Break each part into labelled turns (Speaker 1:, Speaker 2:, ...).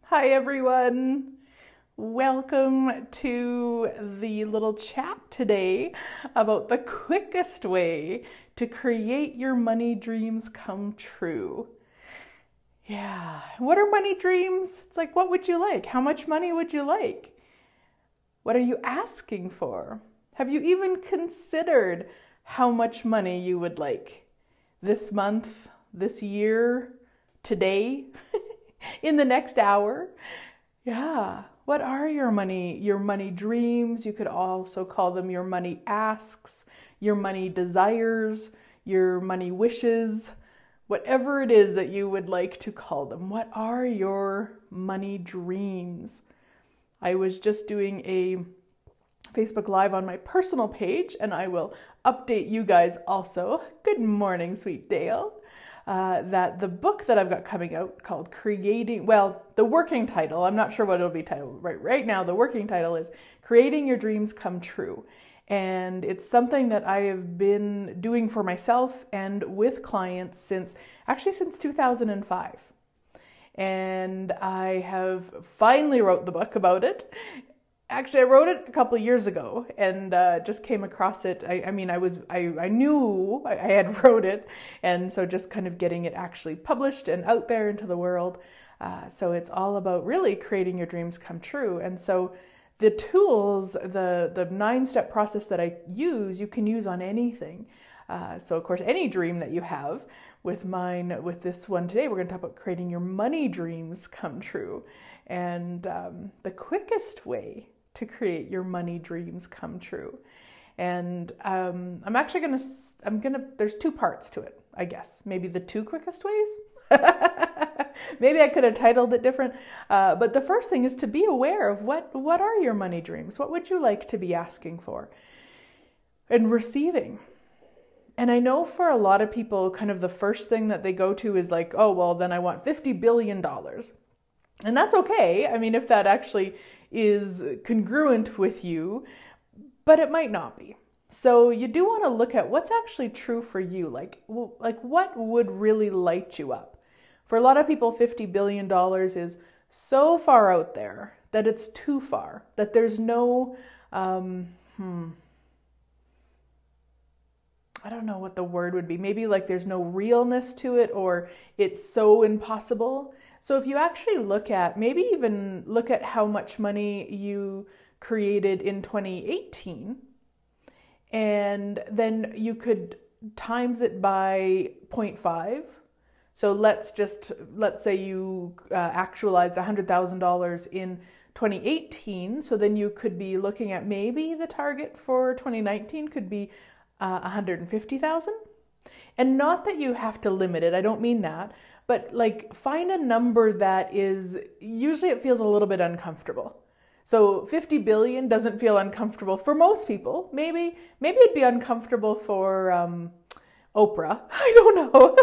Speaker 1: Hi everyone. Welcome to the little chat today about the quickest way to create your money dreams come true. Yeah, what are money dreams? It's like, what would you like? How much money would you like? What are you asking for? Have you even considered how much money you would like this month, this year, today? In the next hour? Yeah. What are your money dreams? You could also call them your money asks, your money desires, your money wishes, whatever it is that you would like to call them. What are your money dreams? I was just doing a Facebook Live on my personal page, and I will update you guys also. Good morning, Sweet Dale. That the book that I've got coming out called the working title, I'm not sure what it'll be titled right now, the working title is Creating Your Dreams Come True. And it's something that I have been doing for myself and with clients since 2005. And I have finally wrote the book about it. Actually, I wrote it a couple of years ago and just came across it. I knew I had wrote it, and so just kind of getting it actually published and out there into the world. So it's all about really creating your dreams come true. And so the tools, the 9-step process that I use, you can use on anything. So of course, any dream that you have. With this one today, we're going to talk about creating your money dreams come true, and the quickest way to create your money dreams come true. And there's 2 parts to it, I guess. Maybe the 2 quickest ways? Maybe I could have titled it different. But the first thing is to be aware of what are your money dreams? What would you like to be asking for and receiving? And I know for a lot of people, kind of the first thing that they go to is like, oh, well, then I want $50 billion. And that's okay. I mean, if that actually is congruent with you, but it might not be. So you do want to look at what's actually true for you. Like what would really light you up? For a lot of people, $50 billion is so far out there that it's too far, that there's no, I don't know what the word would be. Maybe like there's no realness to it, or it's so impossible. So if you actually look at how much money you created in 2018, and then you could times it by 0.5. So let's say you actualized $100,000 in 2018. So then you could be looking at maybe the target for 2019 could be 150,000. And not that you have to limit it, I don't mean that, but like find a number that usually it feels a little bit uncomfortable. So 50 billion doesn't feel uncomfortable for most people. Maybe it'd be uncomfortable for Oprah. I don't know.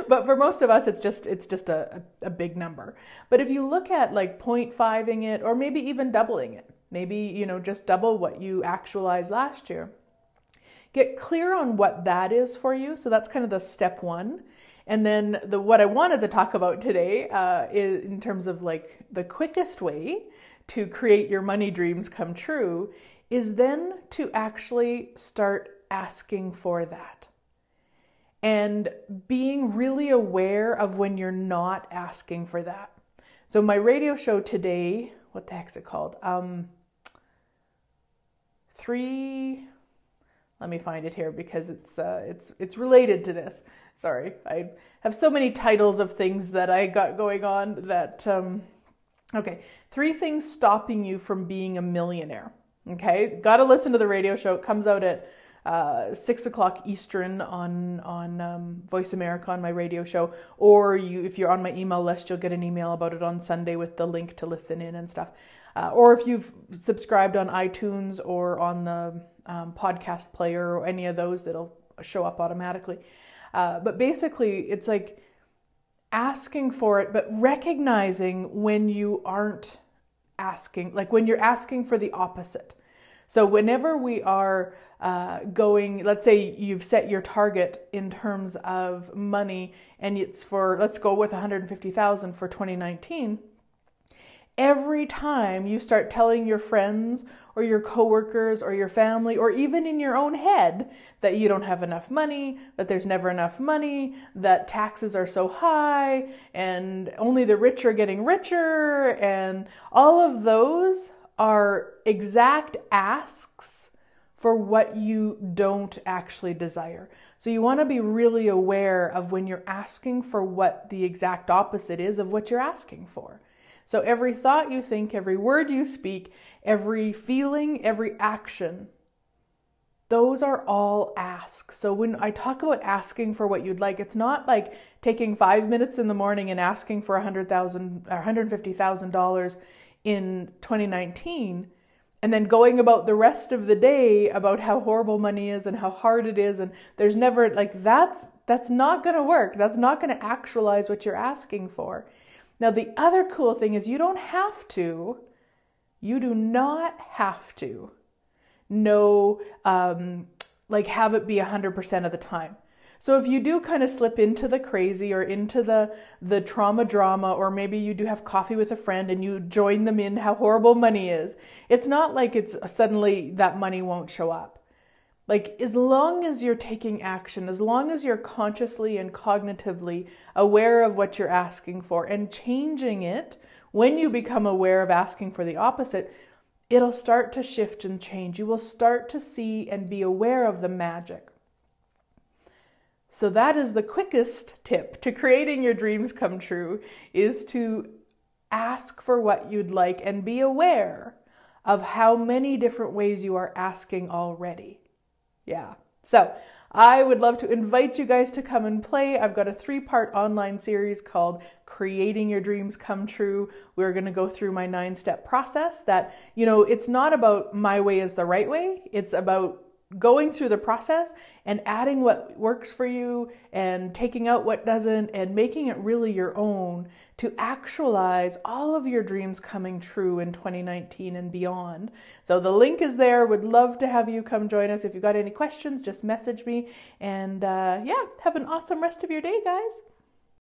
Speaker 1: But for most of us, it's just a big number. But if you look at like 0.5ing it, or maybe even doubling it, maybe, just double what you actualized last year. Get clear on what that is for you. So that's kind of the step 1. And then what I wanted to talk about today is in terms of like the quickest way to create your money dreams come true is then to actually start asking for that. And being really aware of when you're not asking for that. So my radio show today, what the heck's it called? Let me find it here because it's related to this. Sorry, I have so many titles of things that I got going on that, okay. 3 things stopping you from being a millionaire. Okay, got to listen to the radio show. It comes out at 6 o'clock Eastern on Voice America on my radio show. Or if you're on my email list, you'll get an email about it on Sunday with the link to listen in and stuff. Or if you've subscribed on iTunes or on the podcast player or any of those, it'll show up automatically. But basically, it's like asking for it, but recognizing when you aren't asking, like when you're asking for the opposite. So whenever we are going, let's say you've set your target in terms of money and it's for, let's go with 150,000 for 2019. Every time you start telling your friends or your coworkers or your family or even in your own head that you don't have enough money, that there's never enough money, that taxes are so high and only the rich are getting richer, and all of those are exact asks for what you don't actually desire. So you want to be really aware of when you're asking for what the exact opposite is of what you're asking for. So every thought you think, every word you speak, every feeling, every action, those are all asks. So when I talk about asking for what you'd like, it's not like taking 5 minutes in the morning and asking for $100,000 or $150,000 in 2019 and then going about the rest of the day about how horrible money is and how hard it is, and there's never, like, that's not going to work. That's not going to actualize what you're asking for. Now, the other cool thing is you do not have to know, have it be 100% of the time. So if you do kind of slip into the crazy or into the trauma drama, or maybe you do have coffee with a friend and you join them in how horrible money is, it's not like it's suddenly that money won't show up. Like, as long as you're taking action, as long as you're consciously and cognitively aware of what you're asking for and changing it, when you become aware of asking for the opposite, it'll start to shift and change. You will start to see and be aware of the magic. So that is the quickest tip to creating your dreams come true, is to ask for what you'd like and be aware of how many different ways you are asking already. Yeah. So I would love to invite you guys to come and play. I've got a 3-part online series called Creating Your Dreams Come True. We're going to go through my 9-step process that, it's not about my way is the right way. It's about going through the process and adding what works for you and taking out what doesn't and making it really your own to actualize all of your dreams coming true in 2019 and beyond. So the link is there. Would love to have you come join us. If you've got any questions, just message me. And have an awesome rest of your day, guys.